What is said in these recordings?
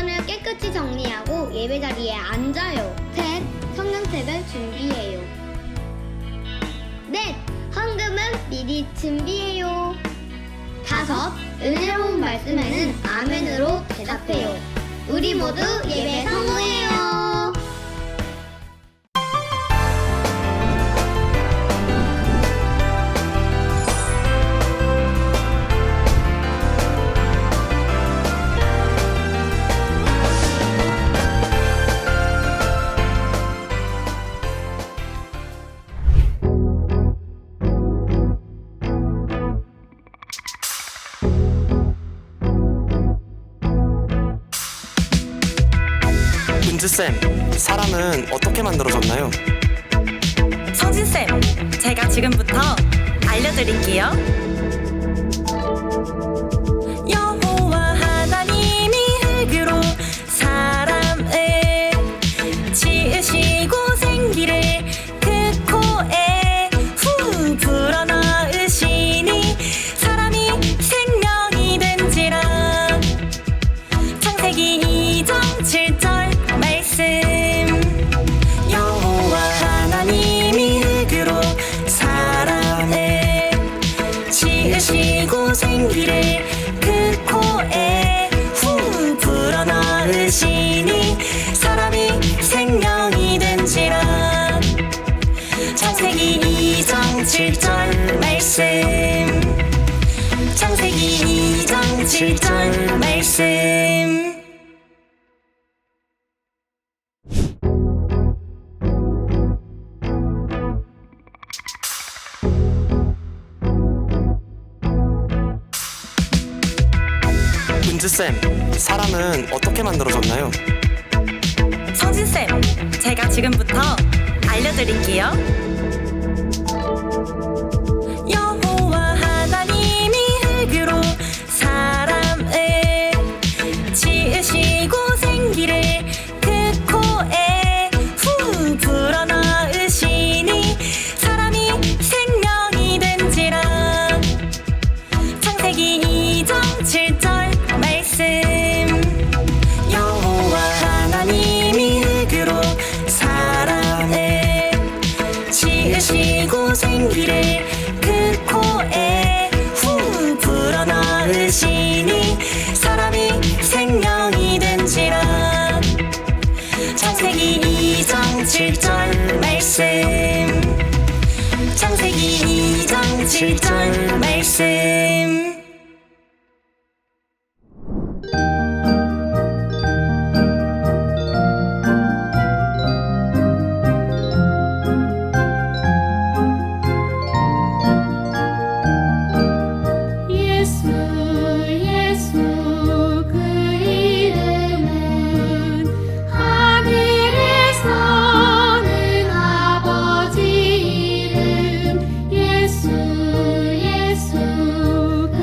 주변을 깨끗이 정리하고 예배 자리에 앉아요. 셋, 성경책을 준비해요. 넷, 헌금은 미리 준비해요. 다섯, 은혜로운 말씀에는 아멘으로 대답해요. 우리 모두 예배 성공해요. 은주쌤, 사람은 어떻게 만들어졌나요? 성진쌤, 제가 지금부터 알려드릴게요. 여호와 하나님이 흙으로 사람을 지으시고 생기를 그 코에 후 불어넣으시니 사람이 생명이 된지라. 창세기 2장 7절 말씀. 여호와 하나님이 흙으로 사람을 지으시고 생기를 그 코에 후 불어넣으시니 사람이 생명이 된지라. 창세기 2장 7절 말씀. 창세기 2장 7절 말씀. 은주쌤, 사람은 어떻게 만들어졌나요? 성진쌤, 제가 지금부터 알려드릴게요. 여호와 하나님이 흙으로 사람을 지으시고 생기를 그 코에 후 불어넣으시니 사람이 생명이 된지라. 창세기 2장 7절 말씀. 여호와 하나님이 흙으로 사람을 지으시고 생기를 그 코에 후 불어넣으시니 사람이 생명이 된지라. 창세기 2장 7절 말씀. 창세기 2장 7절 말씀. 예수 그 이름은 하늘에 사는 아버지 이름. 예수 그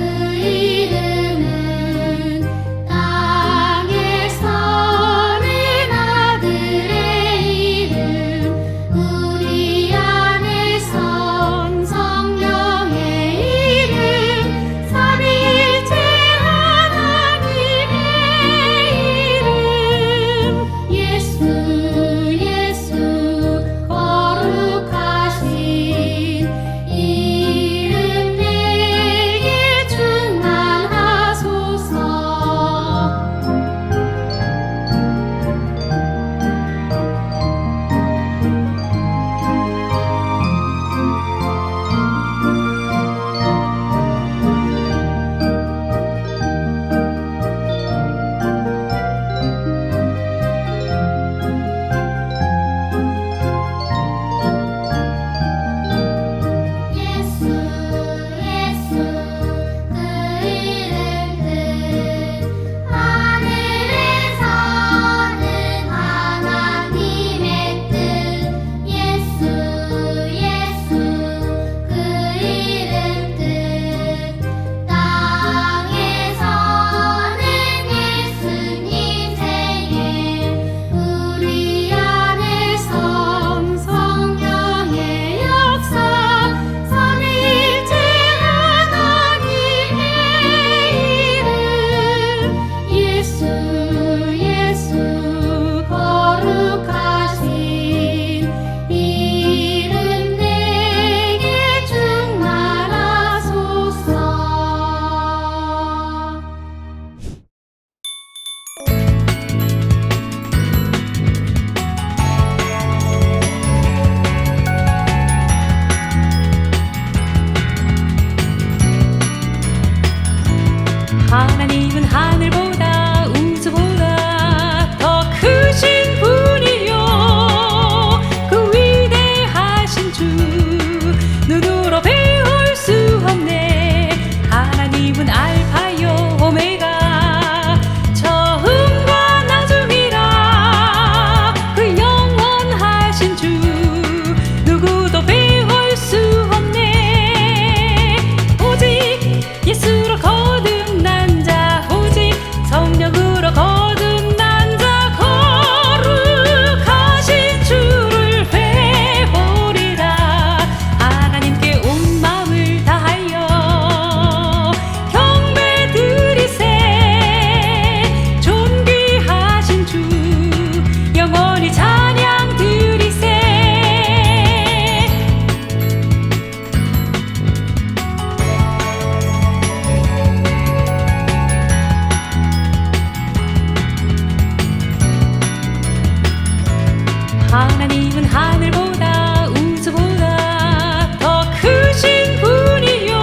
하나님은 하늘보다 우주보다 더 크신 분이요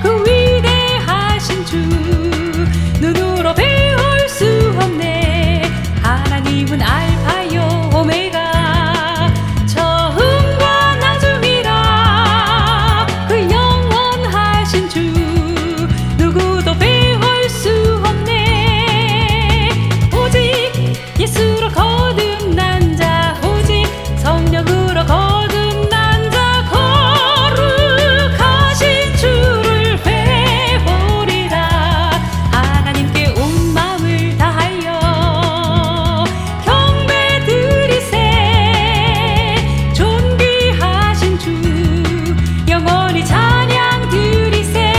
그 위대하신 주 눈으로 배울 수 없네. 하나님은 알파요 오메가 처음과 나중이라 그 영원하신 주 누구도 배울 수 없네. 오직 예수로 거듭난 자 오직 성령으로 거듭난 자 거룩하신 주를 배우리라. 하나님께 온 마음을 다하여 경배 드리세. 존귀하신 주 영원히 찬양 드리세.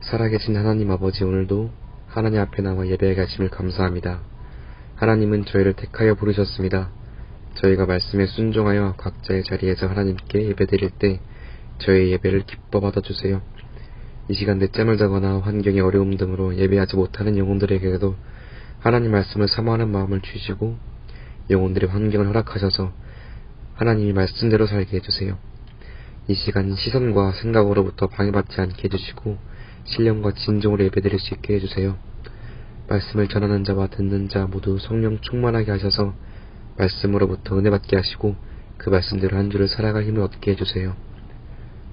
살아계신 하나님 아버지, 오늘도 하나님 앞에 나와 예배에 가심을 감사합니다. 하나님은 저희를 택하여 부르셨습니다. 저희가 말씀에 순종하여 각자의 자리에서 하나님께 예배드릴 때 저희의 예배를 기뻐 받아주세요. 이 시간 늦잠을 자거나 환경의 어려움 등으로 예배하지 못하는 영혼들에게도 하나님 말씀을 사모하는 마음을 주시고 영혼들의 환경을 허락하셔서 하나님이 말씀대로 살게 해주세요. 이 시간 시선과 생각으로부터 방해받지 않게 해주시고 신령과 진정으로 예배드릴 수 있게 해주세요. 말씀을 전하는 자와 듣는 자 모두 성령 충만하게 하셔서 말씀으로부터 은혜 받게 하시고 그 말씀대로 한 주를 살아갈 힘을 얻게 해주세요.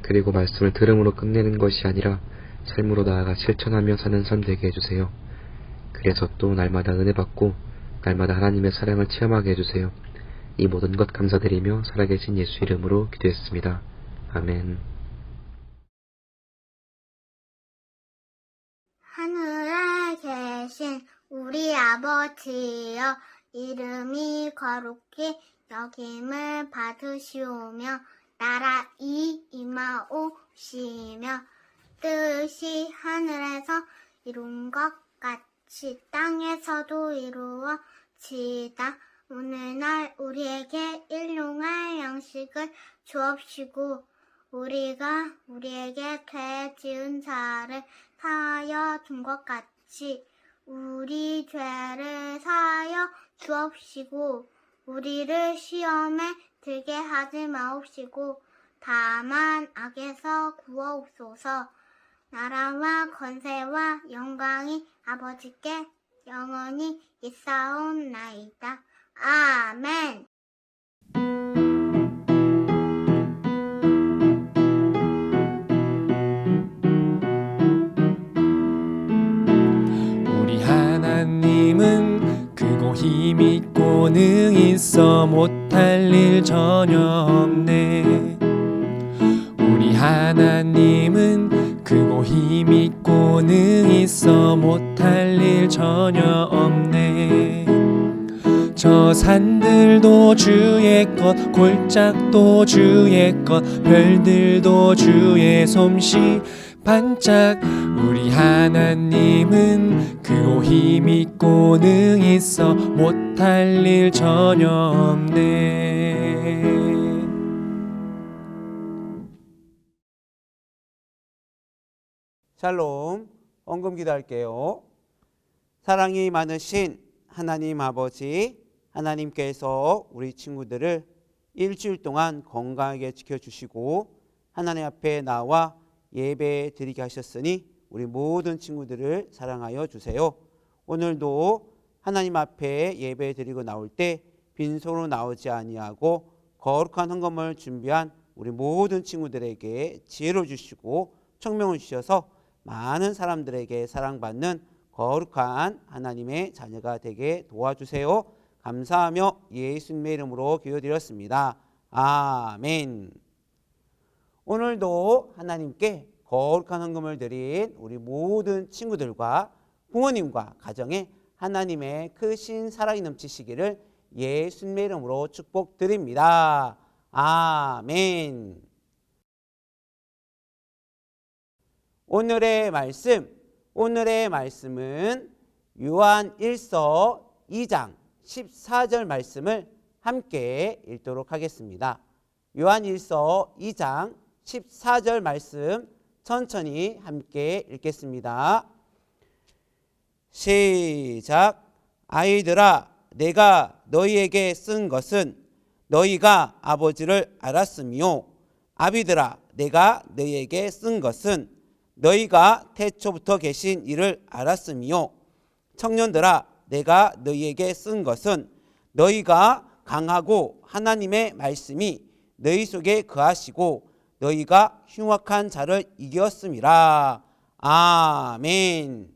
그리고 말씀을 들음으로 끝내는 것이 아니라 삶으로 나아가 실천하며 사는 삶 되게 해주세요. 그래서 또 날마다 은혜 받고 날마다 하나님의 사랑을 체험하게 해주세요. 이 모든 것 감사드리며 살아계신 예수 이름으로 기도했습니다. 아멘. 하늘에 계신 우리 아버지여, 이름이 거룩히 여김을 받으시오며 나라이 임하오시며 뜻이 하늘에서 이룬 것 같이 땅에서도 이루어지이다. 오늘날 우리에게 일용할 양식을 주옵시고 우리가 우리에게 죄 지은 자를 사하여 준 것 같이 우리 죄를 사하여 주옵시고 우리를 시험에 들게 하지 마옵시고 다만 악에서 구하옵소서. 나라와 권세와 영광이 아버지께 영원히 있사옵나이다. 아멘. 우리 하나님은 크고 힘있고 능있어 못할 일 전혀 없네. 우리 하나님은 크고 힘있고 능있어 못할 일 전혀 없네. 저 산들도 주의 것, 골짜기도 주의 것, 별들도 주의 솜씨 반짝. 우리 하나님은 크고 힘있고 능있어 못할 일 전혀 없네. 샬롬, 언금기도 할게요. 사랑이 많으신 하나님 아버지, 하나님께서 우리 친구들을 일주일 동안 건강하게 지켜주시고 하나님 앞에 나와 예배 드리게 하셨으니 우리 모든 친구들을 사랑하여 주세요. 오늘도 하나님 앞에 예배 드리고 나올 때 빈손으로 나오지 아니하고 거룩한 헌금을 준비한 우리 모든 친구들에게 지혜를 주시고 청명을 주셔서 많은 사람들에게 사랑받는 거룩한 하나님의 자녀가 되게 도와주세요. 감사하며 예수님의 이름으로 기도드렸습니다. 아멘. 오늘도 하나님께 거룩한 헌금을 드린 우리 모든 친구들과 부모님과 가정에 하나님의 크신 사랑이 넘치시기를 예수님의 이름으로 축복드립니다. 아멘. 오늘의 말씀은 요한 1서 2장 14절 말씀을 함께 읽도록 하겠습니다. 요한 1서 2장 14절 말씀 천천히 함께 읽겠습니다. 시작. 아이들아, 내가 너희에게 쓴 것은 너희가 아버지를 알았으며, 아비들아, 내가 너희에게 쓴 것은 너희가 태초부터 계신 이를 알았으며, 청년들아, 내가 너희에게 쓴 것은 너희가 강하고 하나님의 말씀이 너희 속에 거하시고 너희가 흉악한 자를 이겼음이라. 아멘.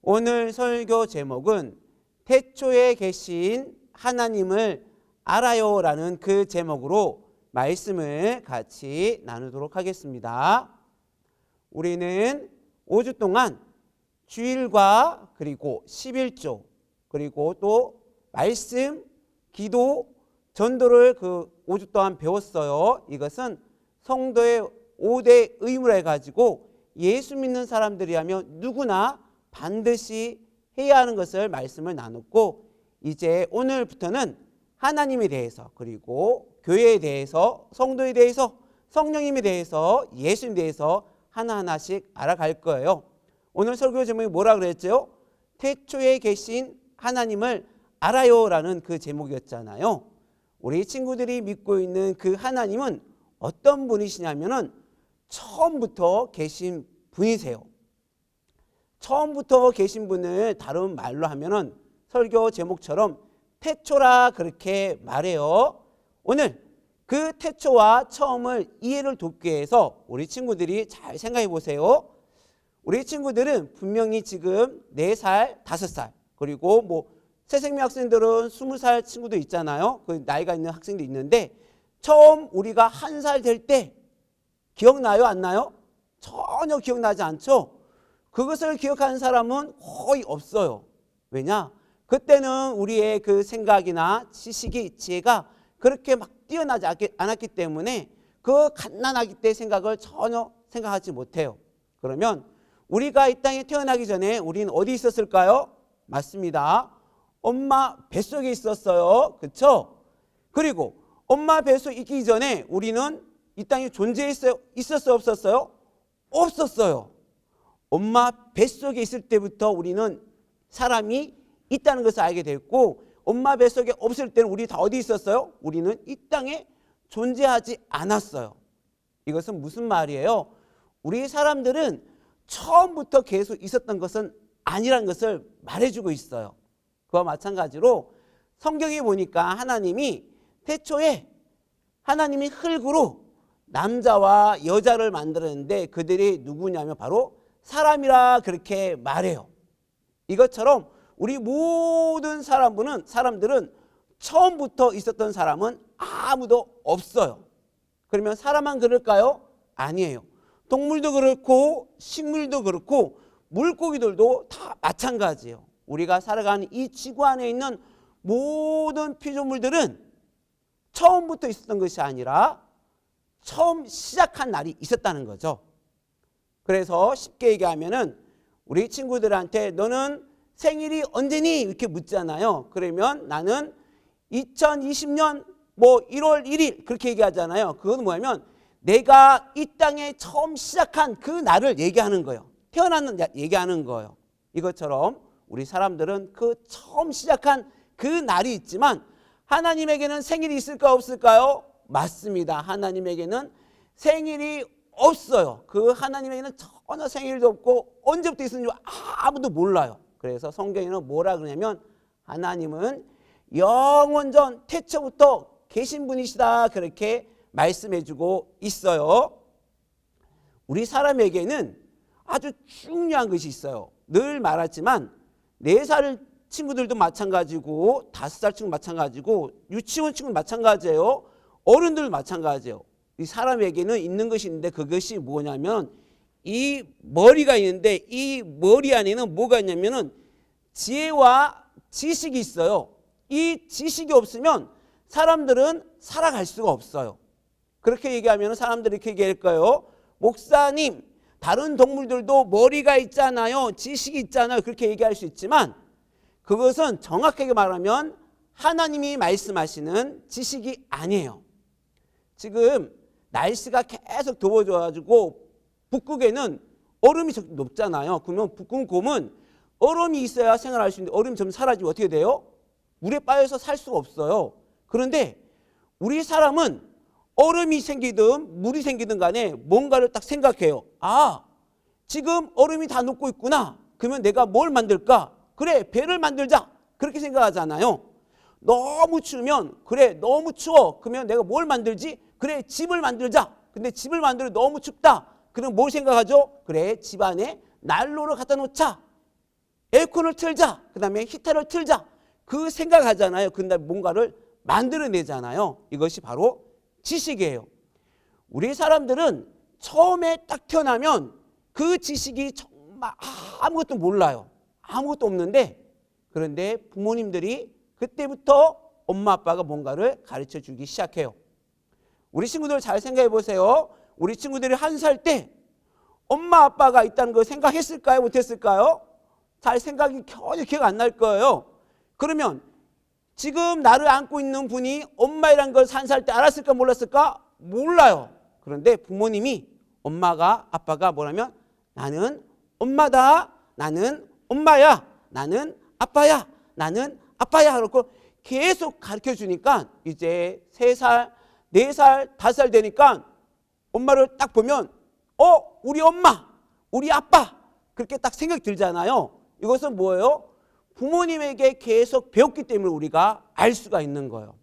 오늘 설교 제목은 태초에 계신 하나님을 알아요 라는 그 제목으로 말씀을 같이 나누도록 하겠습니다. 우리는 5주 동안 주일과 그리고 11조 그리고 또 말씀, 기도, 전도를 그 5주 동안 배웠어요. 이것은 성도의 5대 의무라 해가지고 예수 믿는 사람들이라면 누구나 반드시 해야 하는 것을 말씀을 나눴고, 이제 오늘부터는 하나님에 대해서 그리고 교회에 대해서 성도에 대해서 성령님에 대해서 예수님에 대해서 하나하나씩 알아갈 거예요. 오늘 설교 제목이 뭐라 그랬죠? 태초에 계신 하나님을 알아요 라는 그 제목이었잖아요. 우리 친구들이 믿고 있는 그 하나님은 어떤 분이시냐면은 처음부터 계신 분이세요. 처음부터 계신 분을 다른 말로 하면은 설교 제목처럼 태초라 그렇게 말해요. 오늘 그 태초와 처음을 이해를 돕기 위해서 우리 친구들이 잘 생각해 보세요. 우리 친구들은 분명히 지금 4살, 5살 그리고 뭐 새생명 학생들은 20살 친구도 있잖아요. 그 나이가 있는 학생도 있는데 처음 우리가 1살 될 때 기억나요? 안 나요? 전혀 기억나지 않죠? 그것을 기억하는 사람은 거의 없어요. 왜냐? 그때는 우리의 그 생각이나 지식이, 지혜가 그렇게 막 뛰어나지 않았기 때문에 그 갓난아기 때 생각을 전혀 생각하지 못해요. 그러면 우리가 이 땅에 태어나기 전에 우리는 어디 있었을까요? 맞습니다. 엄마 뱃속에 있었어요. 그렇죠? 그리고 엄마 뱃속에 있기 전에 우리는 이 땅에 존재했어요? 있었어요? 없었어요? 없었어요. 엄마 뱃속에 있을 때부터 우리는 사람이 있다는 것을 알게 됐고, 엄마 뱃속에 없을 때는 우리 다 어디 있었어요? 우리는 이 땅에 존재하지 않았어요. 이것은 무슨 말이에요? 우리 사람들은 처음부터 계속 있었던 것은 아니라는 것을 말해주고 있어요. 그와 마찬가지로 성경에 보니까 하나님이 태초에 하나님이 흙으로 남자와 여자를 만들었는데 그들이 누구냐면 바로 사람이라 그렇게 말해요. 이것처럼 우리 모든 사람들은 처음부터 있었던 사람은 아무도 없어요. 그러면 사람만 그럴까요? 아니에요. 동물도 그렇고 식물도 그렇고 물고기들도 다 마찬가지예요. 우리가 살아가는 이 지구 안에 있는 모든 피조물들은 처음부터 있었던 것이 아니라 처음 시작한 날이 있었다는 거죠. 그래서 쉽게 얘기하면은 우리 친구들한테 너는 생일이 언제니? 이렇게 묻잖아요. 그러면 나는 2020년 뭐 1월 1일 그렇게 얘기하잖아요. 그건 뭐냐면 내가 이 땅에 처음 시작한 그 날을 얘기하는 거예요. 태어나는 날 얘기하는 거예요. 이것처럼 우리 사람들은 그 처음 시작한 그 날이 있지만 하나님에게는 생일이 있을까 없을까요? 맞습니다. 하나님에게는 생일이 없어요. 그 하나님에게는 전혀 생일도 없고 언제부터 있었는지 아무도 몰라요. 그래서 성경에는 뭐라 그러냐면 하나님은 영원전 태초부터 계신 분이시다 그렇게 말씀해주고 있어요. 우리 사람에게는 아주 중요한 것이 있어요. 늘 말하지만 4살 친구들도 마찬가지고 5살 친구 마찬가지고 유치원 친구 마찬가지예요. 어른들 마찬가지예요. 이 사람에게는 있는 것이 있는데 그것이 뭐냐면 이 머리가 있는데 이 머리 안에는 뭐가 있냐면은 지혜와 지식이 있어요. 이 지식이 없으면 사람들은 살아갈 수가 없어요. 그렇게 얘기하면 사람들이 이렇게 얘기할 거예요. 목사님, 다른 동물들도 머리가 있잖아요. 지식이 있잖아요. 그렇게 얘기할 수 있지만 그것은 정확하게 말하면 하나님이 말씀하시는 지식이 아니에요. 지금 날씨가 계속 더워져가지고 북극에는 얼음이 높잖아요. 그러면 북극곰은 얼음이 있어야 생활할 수 있는데 얼음이 좀 사라지면 어떻게 돼요? 물에 빠져서 살 수가 없어요. 그런데 우리 사람은 얼음이 생기든 물이 생기든 간에 뭔가를 딱 생각해요. 아, 지금 얼음이 다 녹고 있구나. 그러면 내가 뭘 만들까? 그래, 배를 만들자. 그렇게 생각하잖아요. 너무 추우면 그래, 너무 추워. 그러면 내가 뭘 만들지? 그래, 집을 만들자. 근데 집을 만들어 너무 춥다. 그럼 뭘 생각하죠? 그래, 집 안에 난로를 갖다 놓자. 에어컨을 틀자. 그 다음에 히터를 틀자. 그 생각하잖아요. 근데 뭔가를 만들어내잖아요. 이것이 바로 지식이에요. 우리 사람들은 처음에 딱 태어나면 그 지식이 정말 아무것도 몰라요. 아무것도 없는데, 그런데 부모님들이 그때부터 엄마 아빠가 뭔가를 가르쳐 주기 시작해요. 우리 친구들 잘 생각해 보세요. 우리 친구들이 1살 때 엄마 아빠가 있다는 거 생각했을까요? 못했을까요? 잘 생각이 전혀 기억 안 날 거예요. 그러면 지금 나를 안고 있는 분이 엄마이란 걸 1살 때 알았을까 몰랐을까? 몰라요. 그런데 부모님이 엄마가 아빠가 뭐라면 나는 엄마다. 나는 엄마야. 나는 아빠야. 나는 아빠야. 그렇고 계속 가르쳐 주니까 이제 3살, 4살, 5살 되니까 엄마를 딱 보면 우리 엄마, 우리 아빠 그렇게 딱 생각이 들잖아요. 이것은 뭐예요? 부모님에게 계속 배웠기 때문에 우리가 알 수가 있는 거예요.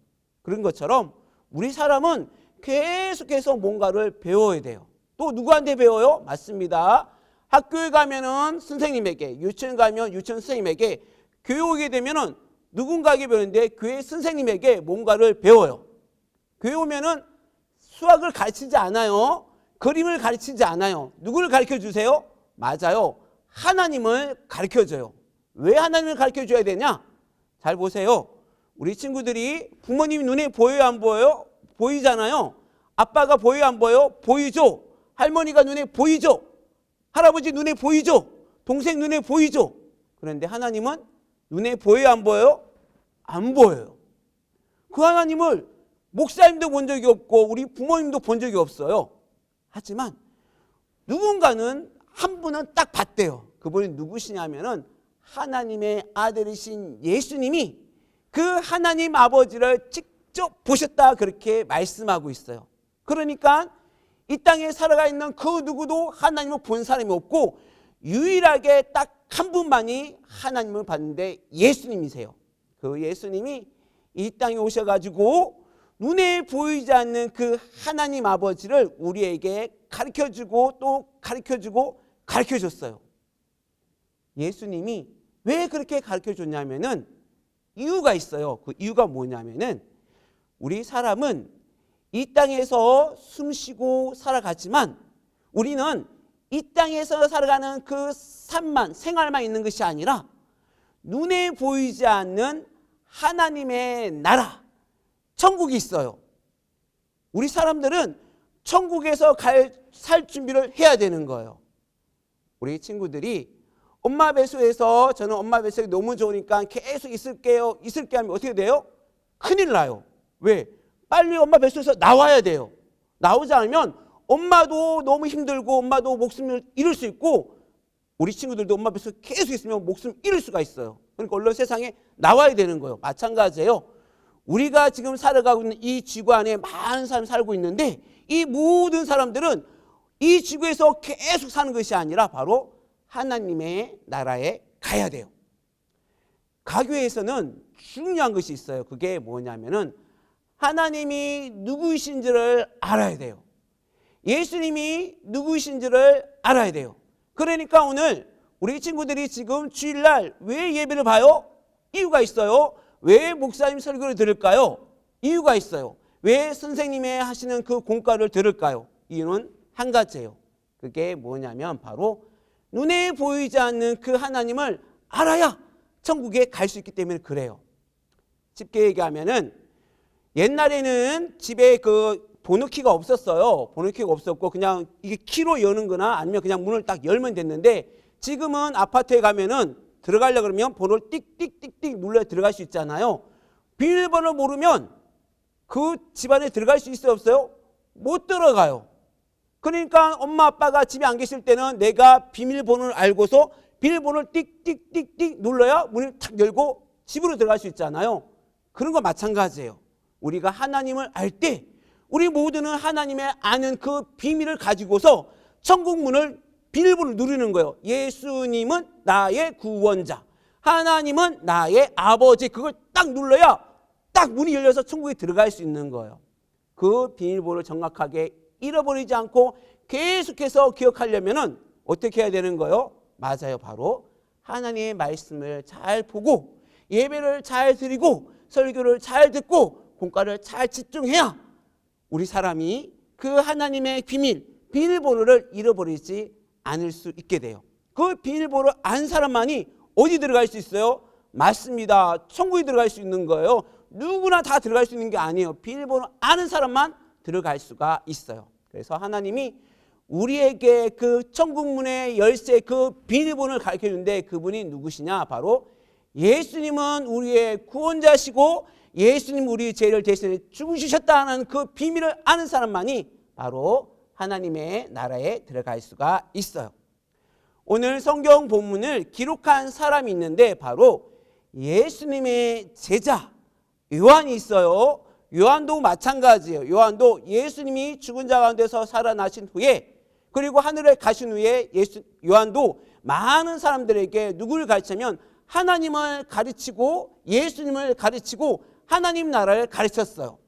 그런 것처럼 우리 사람은 계속해서 뭔가를 배워야 돼요. 또 누구한테 배워요? 맞습니다. 학교에 가면은 선생님에게, 유치원 가면 유치원 선생님에게, 교회 오게 되면은 누군가에게 배우는데 교회 선생님에게 뭔가를 배워요. 교회 오면은 수학을 가르치지 않아요. 그림을 가르치지 않아요. 누구를 가르쳐 주세요? 맞아요. 하나님을 가르쳐 줘요. 왜 하나님을 가르쳐 줘야 되냐? 잘 보세요. 우리 친구들이 부모님이 눈에 보여요, 안 보여요? 보이잖아요. 아빠가 보여요, 안 보여요? 보이죠. 할머니가 눈에 보이죠. 할아버지 눈에 보이죠. 동생 눈에 보이죠. 그런데 하나님은 눈에 보여요, 안 보여요? 안 보여요. 그 하나님을 목사님도 본 적이 없고 우리 부모님도 본 적이 없어요. 하지만 누군가는 한 분은 딱 봤대요. 그분이 누구시냐면은 하나님의 아들이신 예수님이 그 하나님 아버지를 직접 보셨다 그렇게 말씀하고 있어요. 그러니까 이 땅에 살아가 있는 그 누구도 하나님을 본 사람이 없고 유일하게 딱 한 분만이 하나님을 봤는데 예수님이세요. 그 예수님이 이 땅에 오셔가지고 눈에 보이지 않는 그 하나님 아버지를 우리에게 가르쳐주고 또 가르쳐주고 가르쳐줬어요. 예수님이 왜 그렇게 가르쳐줬냐면은 이유가 있어요. 그 이유가 뭐냐면은 우리 사람은 이 땅에서 숨쉬고 살아가지만 우리는 이 땅에서 살아가는 그 삶만, 생활만 있는 것이 아니라 눈에 보이지 않는 하나님의 나라, 천국이 있어요. 우리 사람들은 천국에서 살 준비를 해야 되는 거예요. 우리 친구들이 엄마 뱃속에서 저는 엄마 뱃속이 너무 좋으니까 계속 있을게요. 하면 어떻게 돼요? 큰일 나요. 왜? 빨리 엄마 뱃속에서 나와야 돼요. 나오지 않으면 엄마도 너무 힘들고 엄마도 목숨을 잃을 수 있고 우리 친구들도 엄마 뱃속에 계속 있으면 목숨 잃을 수가 있어요. 그러니까 얼른 세상에 나와야 되는 거예요. 마찬가지예요. 우리가 지금 살아가고 있는 이 지구 안에 많은 사람이 살고 있는데 이 모든 사람들은 이 지구에서 계속 사는 것이 아니라 바로 하나님의 나라에 가야 돼요. 가기 위해서는 중요한 것이 있어요. 그게 뭐냐면은 하나님이 누구이신지를 알아야 돼요. 예수님이 누구이신지를 알아야 돼요. 그러니까 오늘 우리 친구들이 지금 주일날 왜 예배를 봐요? 이유가 있어요. 왜 목사님 설교를 들을까요? 이유가 있어요. 왜 선생님의 하시는 그 공과를 들을까요? 이유는 한 가지예요. 그게 뭐냐면 바로 눈에 보이지 않는 그 하나님을 알아야 천국에 갈 수 있기 때문에 그래요. 쉽게 얘기하면은 옛날에는 집에 그 번호키가 없었어요. 번호키가 없었고 그냥 이게 키로 여는 거나 아니면 그냥 문을 딱 열면 됐는데 지금은 아파트에 가면은 들어가려고 그러면 번호를 띡띡띡띡 눌러야 들어갈 수 있잖아요. 비밀번호 모르면 그 집안에 들어갈 수 있어요, 없어요? 못 들어가요. 그러니까 엄마 아빠가 집에 안 계실 때는 내가 비밀번호를 알고서 비밀번호를 띡띡띡띡 눌러야 문을 탁 열고 집으로 들어갈 수 있잖아요. 그런 거 마찬가지예요. 우리가 하나님을 알 때 우리 모두는 하나님의 아는 그 비밀을 가지고서 천국 문을 비밀번호를 누르는 거예요. 예수님은 나의 구원자, 하나님은 나의 아버지. 그걸 딱 눌러야 딱 문이 열려서 천국에 들어갈 수 있는 거예요. 그 비밀번호를 정확하게 잃어버리지 않고 계속해서 기억하려면은 어떻게 해야 되는 거예요? 맞아요. 바로 하나님의 말씀을 잘 보고 예배를 잘 드리고 설교를 잘 듣고 공과를 잘 집중해야 우리 사람이 그 하나님의 비밀번호를 잃어버리지 않을 수 있게 돼요. 그 비밀번호를 안 사람만이 어디 들어갈 수 있어요? 맞습니다. 천국에 들어갈 수 있는 거예요. 누구나 다 들어갈 수 있는 게 아니에요. 비밀번호 아는 사람만 들어갈 수가 있어요. 그래서 하나님이 우리에게 그 천국문의 열쇠 그 비밀번호를 가르쳐 주는데 그분이 누구시냐? 바로 예수님은 우리의 구원자시고 예수님 우리 죄를 대신해 죽으셨다는 그 비밀을 아는 사람만이 바로 하나님의 나라에 들어갈 수가 있어요. 오늘 성경 본문을 기록한 사람이 있는데 바로 예수님의 제자 요한이 있어요. 요한도 마찬가지예요. 요한도 예수님이 죽은 자 가운데서 살아나신 후에 그리고 하늘에 가신 후에 요한도 많은 사람들에게 누구를 가르치냐면 하나님을 가르치고 예수님을 가르치고 하나님 나라를 가르쳤어요.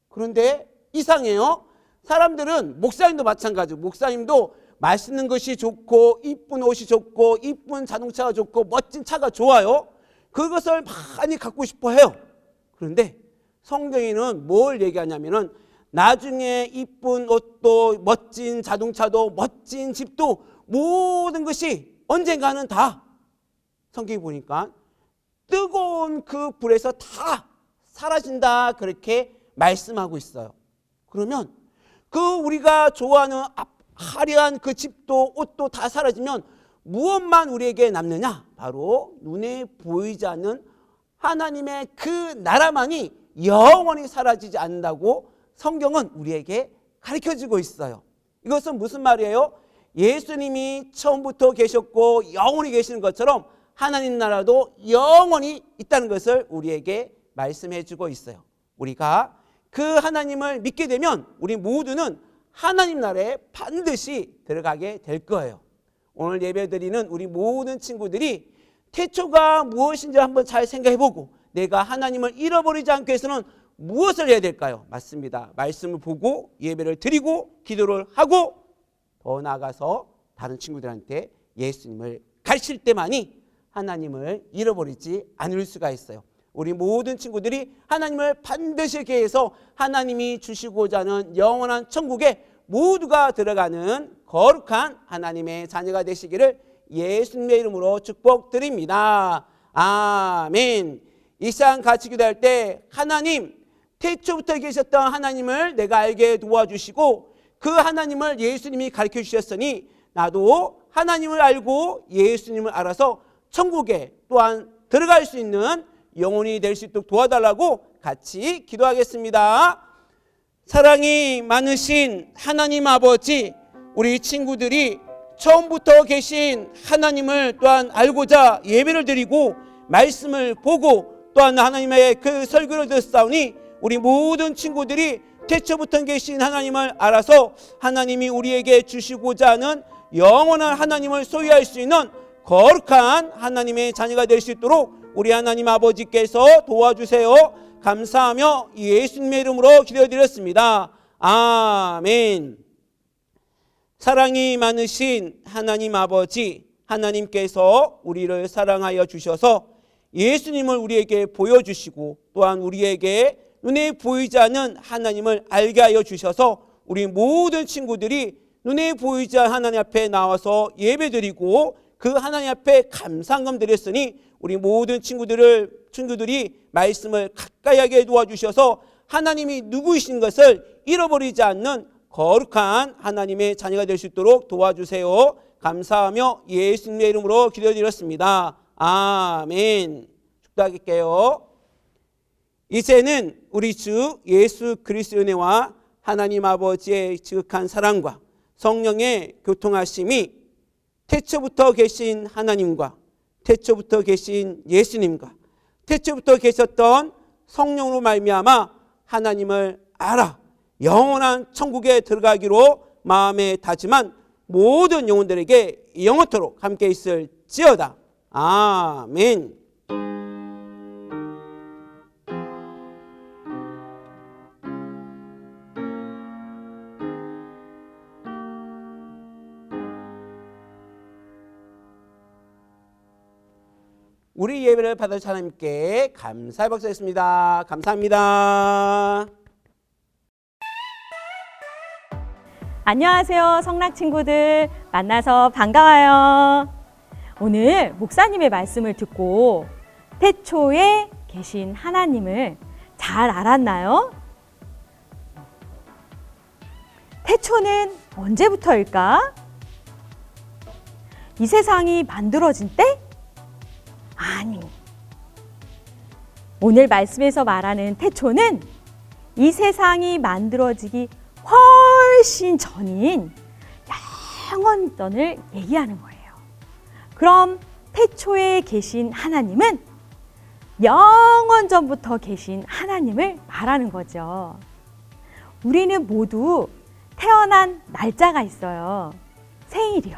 그런데 이상해요. 사람들은 목사님도 마찬가지고 목사님도 맛있는 것이 좋고 이쁜 옷이 좋고 이쁜 자동차가 좋고 멋진 차가 좋아요. 그것을 많이 갖고 싶어 해요. 그런데 성경에는 뭘 얘기하냐면은 나중에 이쁜 옷도 멋진 자동차도 멋진 집도 모든 것이 언젠가는 다 성경에 보니까 뜨거운 그 불에서 다 사라진다 그렇게 말씀하고 있어요. 그러면 그 우리가 좋아하는 화려한 그 집도 옷도 다 사라지면 무엇만 우리에게 남느냐? 바로 눈에 보이지 않는 하나님의 그 나라만이 영원히 사라지지 않는다고 성경은 우리에게 가르쳐주고 있어요. 이것은 무슨 말이에요? 예수님이 처음부터 계셨고 영원히 계시는 것처럼 하나님 나라도 영원히 있다는 것을 우리에게 말씀해 주고 있어요. 우리가 그 하나님을 믿게 되면 우리 모두는 하나님 나라에 반드시 들어가게 될 거예요. 오늘 예배드리는 우리 모든 친구들이 태초가 무엇인지 한번 잘 생각해보고 내가 하나님을 잃어버리지 않기 위해서는 무엇을 해야 될까요? 맞습니다. 말씀을 보고 예배를 드리고 기도를 하고 더 나아가서 다른 친구들한테 예수님을 가르칠 때만이 하나님을 잃어버리지 않을 수가 있어요. 우리 모든 친구들이 하나님을 반드시 계해서 하나님이 주시고자 하는 영원한 천국에 모두가 들어가는 거룩한 하나님의 자녀가 되시기를 예수님의 이름으로 축복드립니다. 아멘. 이 시간 같이 기도할 때 하나님, 태초부터 계셨던 하나님을 내가 알게 도와주시고 그 하나님을 예수님이 가르쳐 주셨으니 나도 하나님을 알고 예수님을 알아서 천국에 또한 들어갈 수 있는 영혼이 될 수 있도록 도와달라고 같이 기도하겠습니다. 사랑이 많으신 하나님 아버지, 우리 친구들이 처음부터 계신 하나님을 또한 알고자 예배를 드리고 말씀을 보고 또한 하나님의 그 설교를 듣사오니 우리 모든 친구들이 태초부터 계신 하나님을 알아서 하나님이 우리에게 주시고자 하는 영원한 하나님을 소유할 수 있는 거룩한 하나님의 자녀가 될 수 있도록 우리 하나님 아버지께서 도와주세요. 감사하며 예수님의 이름으로 기도드렸습니다. 아멘. 사랑이 많으신 하나님 아버지, 하나님께서 우리를 사랑하여 주셔서 예수님을 우리에게 보여주시고 또한 우리에게 눈에 보이지 않는 하나님을 알게 하여 주셔서 우리 모든 친구들이 눈에 보이지 않는 하나님 앞에 나와서 예배드리고 그 하나님 앞에 감사함 드렸으니 우리 모든 친구들이 말씀을 가까이 하게 도와주셔서 하나님이 누구이신 것을 잃어버리지 않는 거룩한 하나님의 자녀가 될 수 있도록 도와주세요. 감사하며 예수님의 이름으로 기도드렸습니다. 아멘. 축도하겠게요. 이제는 우리 주 예수 그리스도의 은혜와 하나님 아버지의 지극한 사랑과 성령의 교통하심이 태초부터 계신 하나님과 태초부터 계신 예수님과 태초부터 계셨던 성령으로 말미암아 하나님을 알아 영원한 천국에 들어가기로 마음에 다짐한 모든 영혼들에게 영원토록 함께 있을지어다. 아멘. 우리 예배를 받으신 하나님께 감사의 박수 했습니다. 감사합니다. 안녕하세요, 성락 친구들. 만나서 반가워요. 오늘 목사님의 말씀을 듣고 태초에 계신 하나님을 잘 알았나요? 태초는 언제부터일까? 이 세상이 만들어진 때? 아니. 오늘 말씀에서 말하는 태초는 이 세상이 만들어지기 훨씬 전인 영원전을 얘기하는 거예요. 그럼 태초에 계신 하나님은 영원전부터 계신 하나님을 말하는 거죠. 우리는 모두 태어난 날짜가 있어요. 생일이요.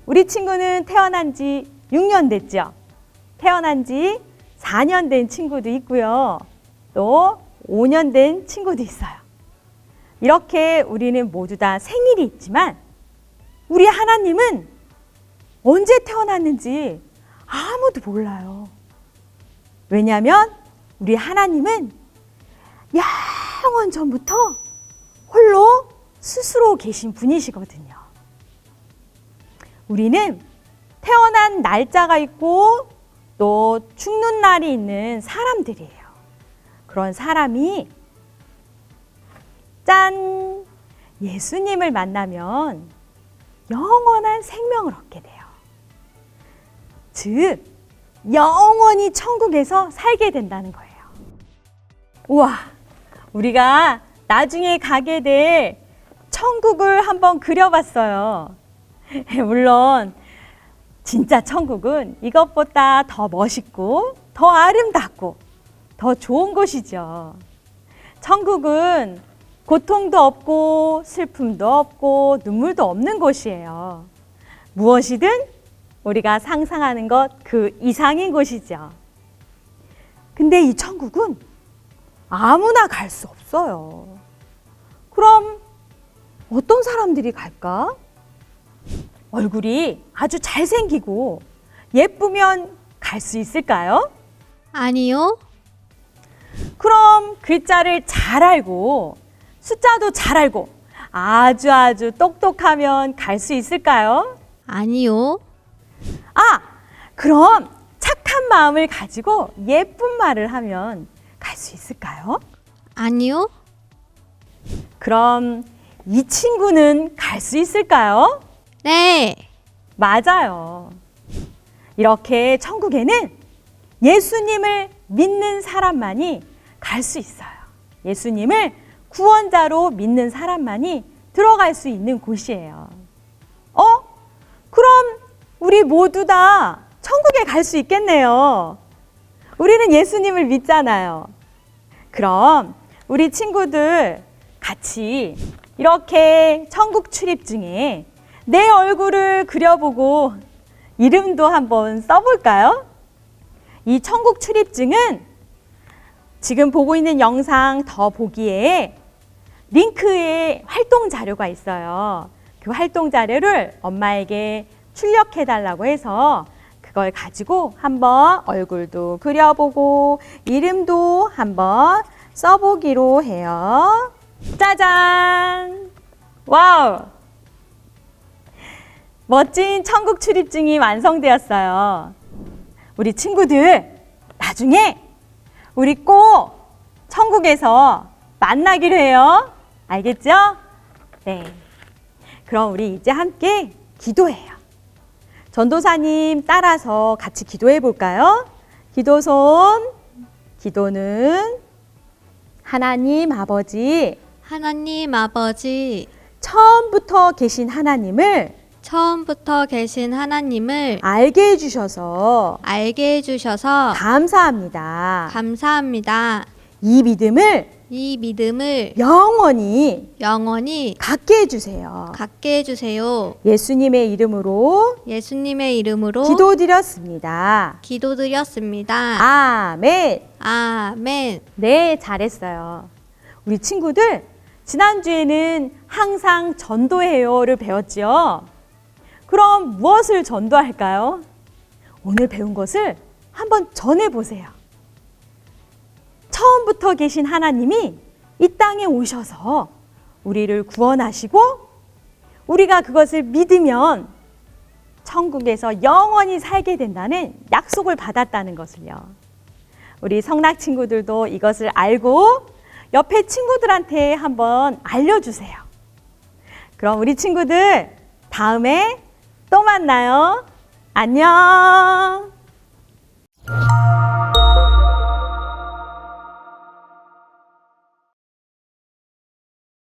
우리 친구는 태어난 지 6년 됐죠. 태어난 지 4년 된 친구도 있고요. 또 5년 된 친구도 있어요. 이렇게 우리는 모두 다 생일이 있지만 우리 하나님은 언제 태어났는지 아무도 몰라요. 왜냐하면 우리 하나님은 영원 전부터 홀로 스스로 계신 분이시거든요. 우리는 태어난 날짜가 있고 또 죽는 날이 있는 사람들이에요. 그런 사람이 짠! 예수님을 만나면 영원한 생명을 얻게 돼요. 즉, 영원히 천국에서 살게 된다는 거예요. 우와! 우리가 나중에 가게 될 천국을 한번 그려봤어요. 물론 진짜 천국은 이것보다 더 멋있고 더 아름답고 더 좋은 곳이죠. 천국은 고통도 없고 슬픔도 없고 눈물도 없는 곳이에요. 무엇이든 우리가 상상하는 것 그 이상인 곳이죠. 근데 이 천국은 아무나 갈 수 없어요. 그럼 어떤 사람들이 갈까? 얼굴이 아주 잘생기고 예쁘면 갈 수 있을까요? 아니요. 그럼 글자를 잘 알고 숫자도 잘 알고 아주 똑똑하면 갈 수 있을까요? 아니요. 아, 그럼 착한 마음을 가지고 예쁜 말을 하면 갈 수 있을까요? 아니요. 그럼 이 친구는 갈 수 있을까요? 네. 맞아요. 이렇게 천국에는 예수님을 믿는 사람만이 갈 수 있어요. 예수님을 구원자로 믿는 사람만이 들어갈 수 있는 곳이에요. 그럼 우리 모두 다 천국에 갈 수 있겠네요. 우리는 예수님을 믿잖아요. 그럼 우리 친구들 같이 이렇게 천국 출입증에 내 얼굴을 그려보고 이름도 한번 써볼까요? 이 천국 출입증은 지금 보고 있는 영상 더 보기에 링크에 활동 자료가 있어요. 그 활동 자료를 엄마에게 출력해달라고 해서 그걸 가지고 한번 얼굴도 그려보고 이름도 한번 써보기로 해요. 짜잔! 와우! 멋진 천국 출입증이 완성되었어요. 우리 친구들, 나중에 우리 꼭 천국에서 만나기로 해요. 알겠죠? 네. 그럼 우리 이제 함께 기도해요. 전도사님 따라서 같이 기도해 볼까요? 기도손, 기도는 하나님 아버지, 하나님 아버지, 처음부터 계신 하나님을 처음부터 계신 하나님을 알게 해주셔서 알게 해주셔서 감사합니다. 감사합니다. 이 믿음을 이 믿음을 영원히 영원히 갖게 해주세요. 갖게 해주세요. 예수님의 이름으로 예수님의 이름으로 기도드렸습니다. 기도드렸습니다. 아멘. 아멘. 네, 잘했어요. 우리 친구들, 지난주에는 항상 전도해요를 배웠지요. 그럼 무엇을 전도할까요? 오늘 배운 것을 한번 전해보세요. 처음부터 계신 하나님이 이 땅에 오셔서 우리를 구원하시고 우리가 그것을 믿으면 천국에서 영원히 살게 된다는 약속을 받았다는 것을요. 우리 성락 친구들도 이것을 알고 옆에 친구들한테 한번 알려주세요. 그럼 우리 친구들 다음에 또 만나요. 안녕.